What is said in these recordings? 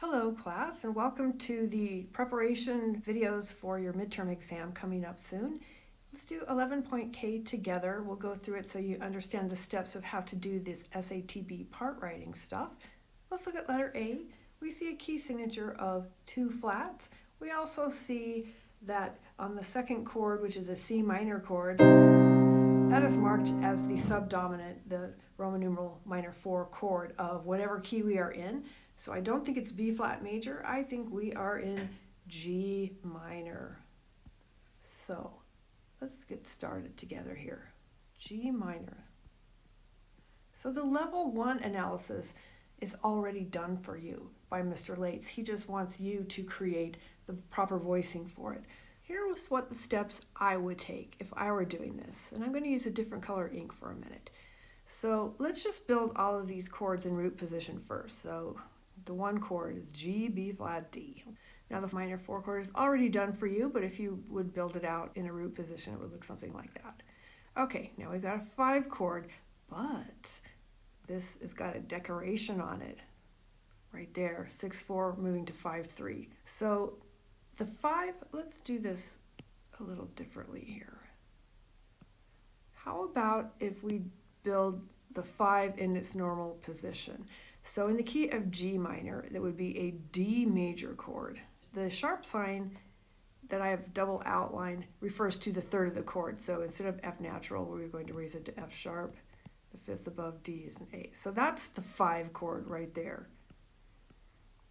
Hello class, and welcome to the preparation videos for your midterm exam coming up soon. Let's do 11.K together. We'll go through it so you understand the steps of how to do this SATB part writing stuff. Let's look at letter A. We see a key signature of 2 flats. We also see that on the second chord, which is a C minor chord, that is marked as the subdominant, the Roman numeral minor 4 chord of whatever key we are in. So I don't think it's B flat major. I think we are in G minor. So let's get started together here. G minor. So the level 1 analysis is already done for you by Mr. Laitz. He just wants you to create the proper voicing for it. Here was what the steps I would take if I were doing this. And I'm going to use a different color ink for a minute. So let's just build all of these chords in root position first. So the 1 chord is G, B flat, D. Now the minor 4 chord is already done for you, but if you would build it out in a root position, it would look something like that. Okay, now we've got a 5 chord, but this has got a decoration on it right there, 6-4 moving to 5-3. So the 5, let's do this a little differently here. How about if we build the 5 in its normal position? So in the key of G minor, that would be a D major chord. The sharp sign that I have double outlined refers to the third of the chord. So instead of F natural, we're going to raise it to F sharp. The 5th above D is an A. So that's the 5 chord right there.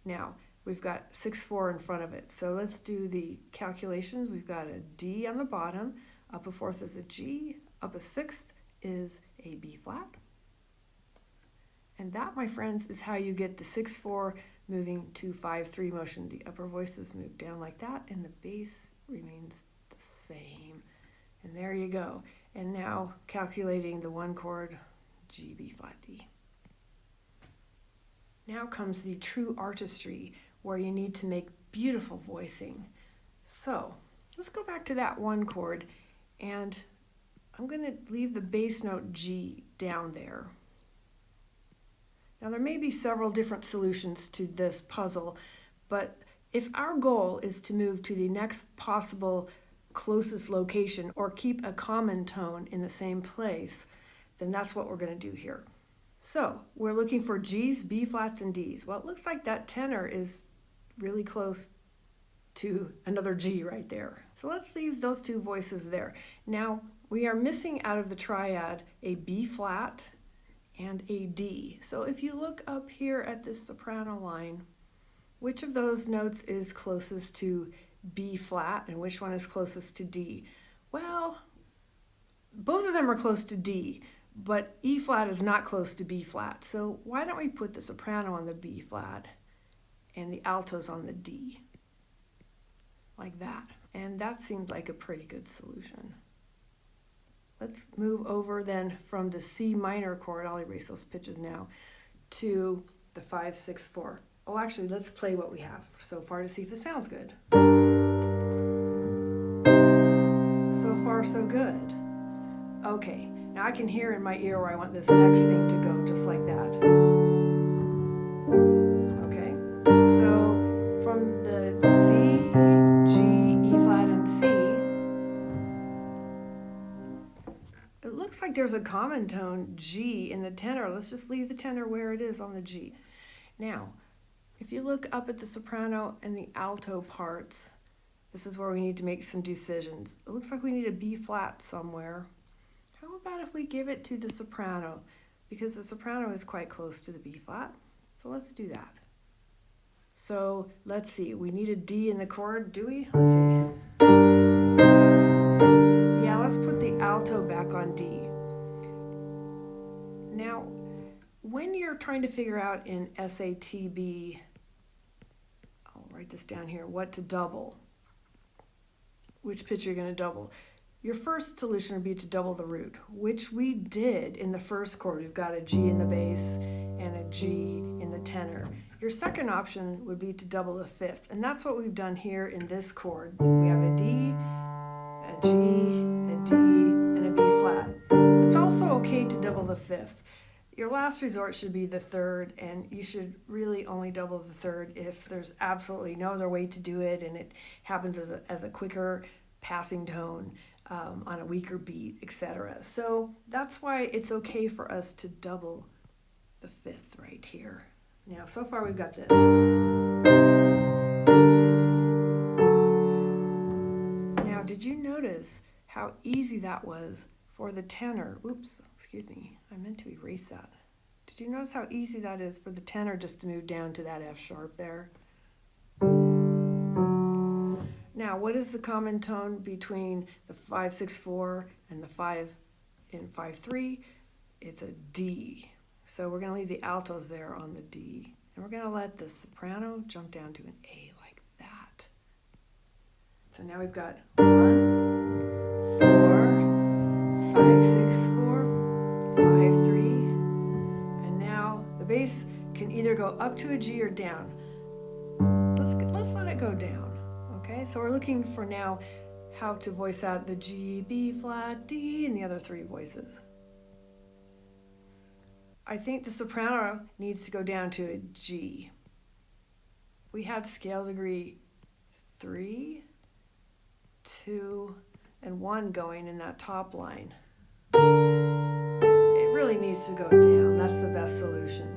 Now, we've got 6-4 in front of it. So let's do the calculations. We've got a D on the bottom, up a 4th is a G, up a 6th is a B flat. And that, my friends, is how you get the 6-4 moving to 5-3 motion. The upper voices move down like that, and the bass remains the same. And there you go. And now calculating the 1 chord, G, B flat, D. Now comes the true artistry, where you need to make beautiful voicing. So let's go back to that 1 chord, and I'm going to leave the bass note G down there. Now there may be several different solutions to this puzzle, but if our goal is to move to the next possible closest location or keep a common tone in the same place, then that's what we're going to do here. So we're looking for G's, B flats, and D's. Well, it looks like that tenor is really close to another G right there. So let's leave those 2 voices there. Now we are missing out of the triad a B flat and a D. So if you look up here at this soprano line, which of those notes is closest to B flat and which one is closest to D? Well, both of them are close to D, but E flat is not close to B flat. So why don't we put the soprano on the B flat and the altos on the D, like that. And that seemed like a pretty good solution. Let's move over then from the C minor chord, I'll erase those pitches now, to the 5-6-4. Oh, actually, let's play what we have so far to see if it sounds good. So far, so good. Okay, now I can hear in my ear where I want this next thing to go, just like that. Okay, so from the C, G, E flat, and C, it looks like there's a common tone, G, in the tenor. Let's just leave the tenor where it is on the G. Now, if you look up at the soprano and the alto parts, this is where we need to make some decisions. It looks like we need a B flat somewhere. How about if we give it to the soprano? Because the soprano is quite close to the B flat. So let's do that. So let's see, we need a D in the chord, do we? Let's see. Yeah, let's put the alto back on D. Now, when you're trying to figure out in SATB, I'll write this down here, what to double, which pitch you're going to double. Your first solution would be to double the root, which we did in the first chord. We've got a G in the bass and a G in the tenor. Your second option would be to double the 5th, and that's what we've done here in this chord. We have a D, a G, a D, and a B flat. It's also okay to double the 5th. Your last resort should be the third, and you should really only double the third if there's absolutely no other way to do it and it happens as a quicker passing tone on a weaker beat, etc. So that's why it's okay for us to double the fifth right here. Now, so far we've got this. Now, did you notice how easy that was for the tenor? Oops, excuse me, I meant to erase that. Did you notice how easy that is for the tenor just to move down to that F sharp there? Now, what is the common tone between the 5-6-4 and the 5 and 5-3? It's a D. So we're going to leave the altos there on the D. And we're going to let the soprano jump down to an A like that. So now we've got 1, 4, 5-6-4, 5-3. And now the bass can either go up to a G or down. Let's let it go down. Okay, so we're looking for now how to voice out the G, B flat, D, and the other three voices. I think the soprano needs to go down to a G. We had scale degree 3, 2, and 1 going in that top line. It really needs to go down. That's the best solution.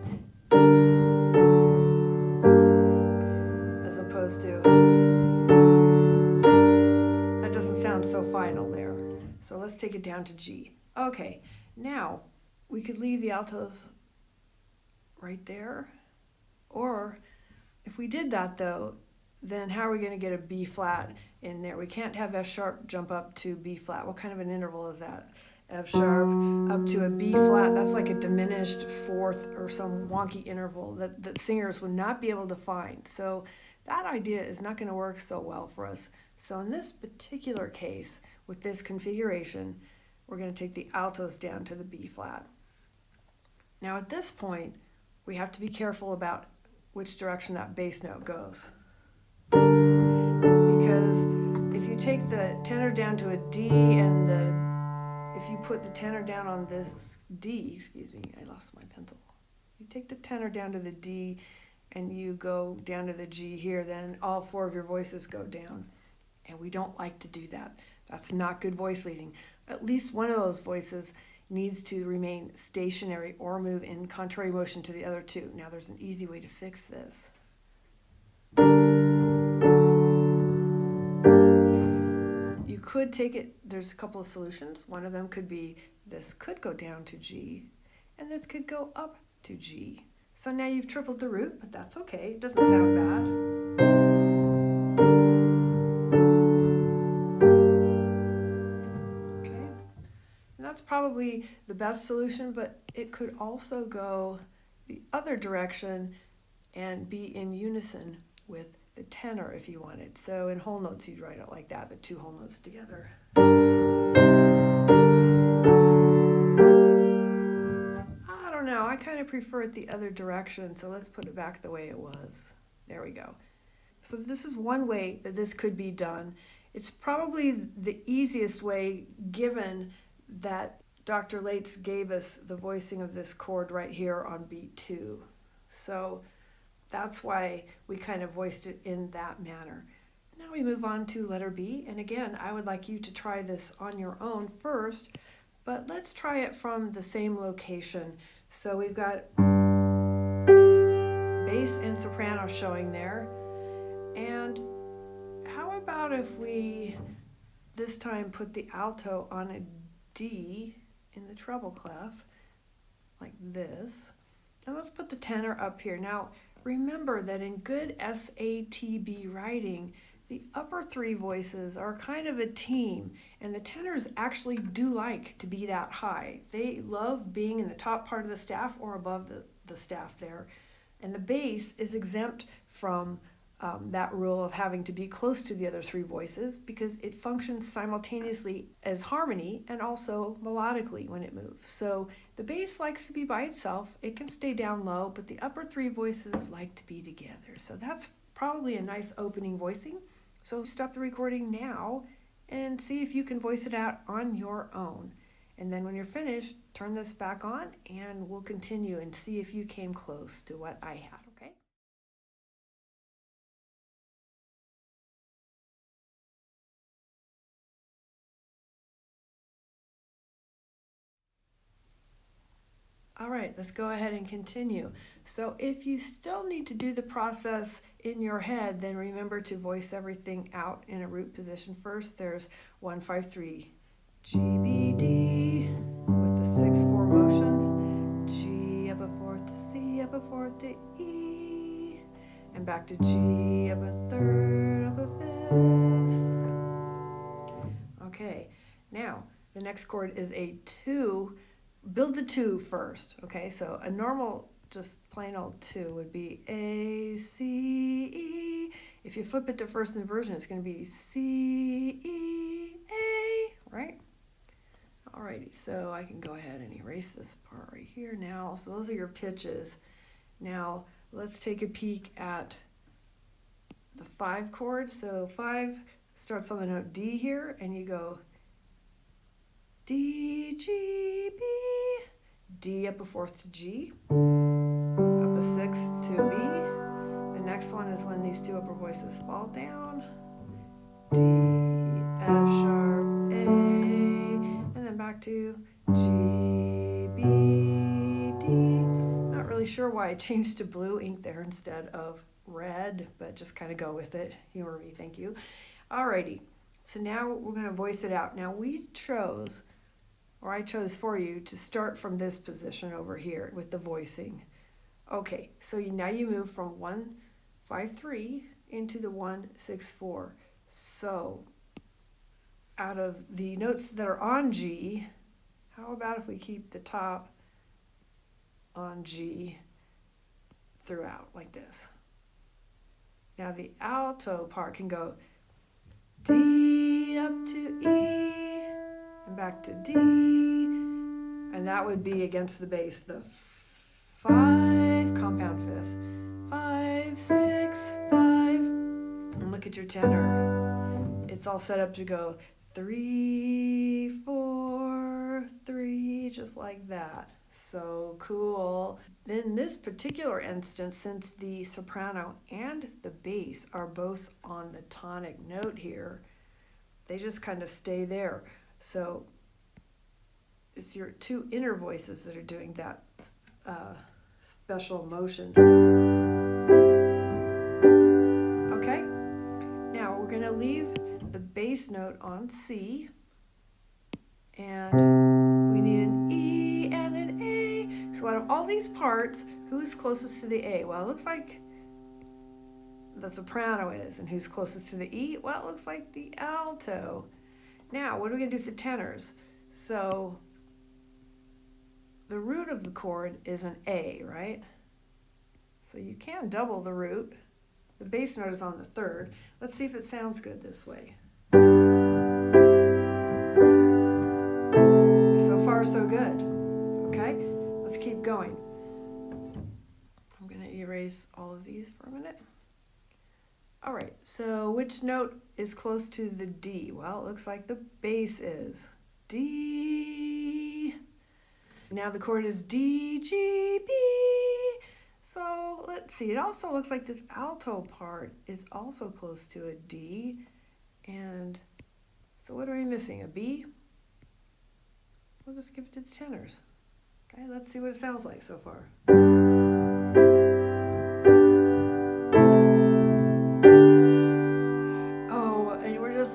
As opposed to, that doesn't sound so final there. So let's take it down to G. Okay, now we could leave the altos right there. Or if we did that though, then how are we going to get a B flat in there? We can't have F sharp jump up to B flat. What kind of an interval is that? F sharp up to a B flat, that's like a diminished fourth or some wonky interval that singers would not be able to find. So that idea is not going to work so well for us. So in this particular case, with this configuration, we're going to take the altos down to the B flat. Now at this point, we have to be careful about which direction that bass note goes. Because if you take the tenor down to a D and if you put the tenor down on this D, excuse me, I lost my pencil. You take the tenor down to the D and you go down to the G here, then all four of your voices go down. And we don't like to do that. That's not good voice leading. At least one of those voices needs to remain stationary or move in contrary motion to the other two. Now there's an easy way to fix this. You could take it, there's a couple of solutions. One of them could be this could go down to G and this could go up to G. So now you've tripled the root, but that's okay. It doesn't sound bad. That's probably the best solution, but it could also go the other direction and be in unison with the tenor if you wanted. So in whole notes, you'd write it like that, the two whole notes together. I don't know, I kind of prefer it the other direction, so let's put it back the way it was. There we go. So this is one way that this could be done. It's probably the easiest way given that Dr. Laitz gave us the voicing of this chord right here on beat 2. So that's why we kind of voiced it in that manner. Now we move on to letter B, and again, I would like you to try this on your own first, but let's try it from the same location. So we've got bass and soprano showing there, and how about if we this time put the alto on a D in the treble clef, like this. And let's put the tenor up here. Now, remember that in good SATB writing, the upper three voices are kind of a team, and the tenors actually do like to be that high. They love being in the top part of the staff or above the staff there. And the bass is exempt from that rule of having to be close to the other three voices because it functions simultaneously as harmony and also melodically when it moves. So the bass likes to be by itself. It can stay down low, but the upper three voices like to be together. So that's probably a nice opening voicing. So stop the recording now and see if you can voice it out on your own. And then when you're finished, turn this back on and we'll continue and see if you came close to what I had, okay? All right, let's go ahead and continue. So if you still need to do the process in your head, then remember to voice everything out in a root position first. There's 1, 5, 3, G, B, D, with the 6/4 motion, G up a fourth to C up a fourth to E, and back to G up a third up a fifth. Okay, now the next chord is a 2. Build the 2 first, okay? So a normal, just plain old 2 would be A, C, E. If you flip it to first inversion, it's going to be C, E, A, right? Alrighty, so I can go ahead and erase this part right here now. So those are your pitches. Now let's take a peek at the 5 chord. So 5 starts on the note D here, and you go D, G, B, D up a fourth to G, up a sixth to B. The next one is when these 2 upper voices fall down, D, F sharp, A, and then back to G, B, D. Not really sure why I changed to blue ink there instead of red, but just kind of go with it. Humor me, thank you. Alrighty, so now we're going to voice it out. Now I chose for you to start from this position over here with the voicing. Okay, so now you move from 1, 5, 3 into the 1, 6, 4. So out of the notes that are on G, how about if we keep the top on G throughout like this? Now the alto part can go D up to E, and back to D, and that would be against the bass, the 5 compound 5th, 5, 6, 5, and look at your tenor. It's all set up to go 3, 4, 3, just like that. So cool. In this particular instance, since the soprano and the bass are both on the tonic note here, they just kind of stay there. So it's your 2 inner voices that are doing that special motion. Okay, now we're going to leave the bass note on C, and we need an E and an A. So out of all these parts, who's closest to the A? Well, it looks like the soprano is, and who's closest to the E? Well, it looks like the alto. Now, what are we going to do with the tenors? So the root of the chord is an A, right? So you can double the root. The bass note is on the 3rd. Let's see if it sounds good this way. So far, so good. Okay, let's keep going. I'm going to erase all of these for a minute. All right, so which note is close to the D? Well, it looks like the bass is D. Now the chord is D, G, B. So let's see, it also looks like this alto part is also close to a D. And so what are we missing, a B? We'll just give it to the tenors. Okay, let's see what it sounds like so far.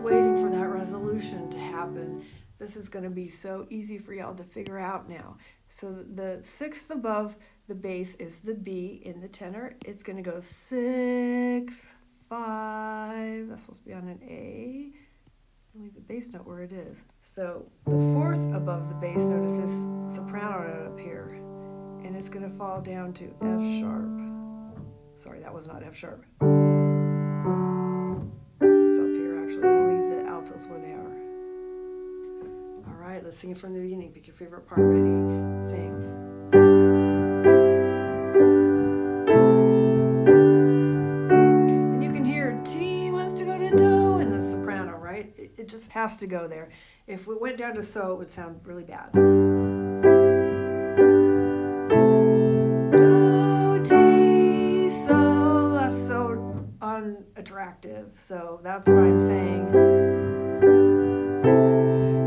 Waiting for that resolution to happen. This is going to be so easy for y'all to figure out now. So the 6th above the bass is the B in the tenor. It's going to go 6, 5. That's supposed to be on an A. Leave the bass note where it is. So the 4th above the bass note is this soprano note up here, and it's going to fall down to F sharp. Sorry, that was not F sharp. We'll leave the altos where they are. All right, let's sing it from the beginning. Pick your favorite part. Ready? Sing. And you can hear T wants to go to do in the soprano, right? It just has to go there. If it went down to so, it would sound really bad. Do, G, so. That's so unattractive. So that's why I'm saying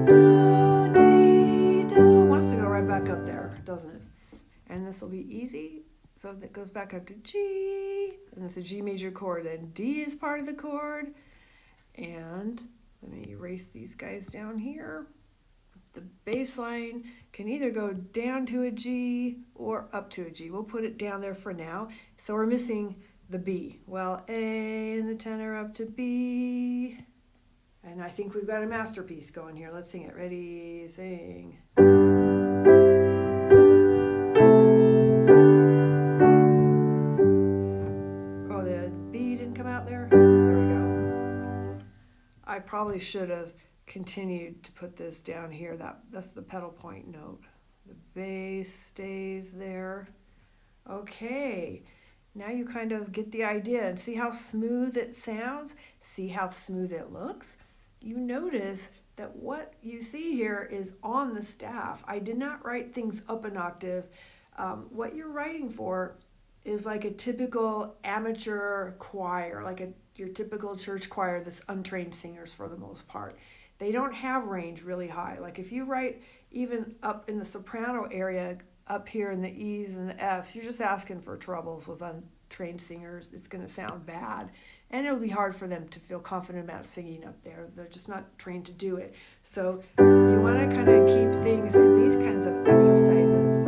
do, G, do. Wants to go right back up there, doesn't it? And this will be easy. So that goes back up to G, and it's a G major chord, and D is part of the chord. And let me erase these guys down here. The bass line can either go down to a G or up to a G. We'll put it down there for now. So we're missing the B. Well, A and the tenor up to B. And I think we've got a masterpiece going here. Let's sing it. Ready, sing. Oh, the B didn't come out there? There we go. I probably should have continued to put this down here. That's the pedal point note. The bass stays there. Okay, now you kind of get the idea and see how smooth it sounds, see how smooth it looks. You notice that what you see here is on the staff. I did not write things up an octave. What you're writing for is like a typical amateur choir, like your typical church choir, this untrained singers for the most part. They don't have range really high. Like if you write even up in the soprano area, up here in the E's and the F's, you're just asking for troubles with untrained singers. It's going to sound bad. And it'll be hard for them to feel confident about singing up there. They're just not trained to do it. So you want to kind of keep things in these kinds of exercises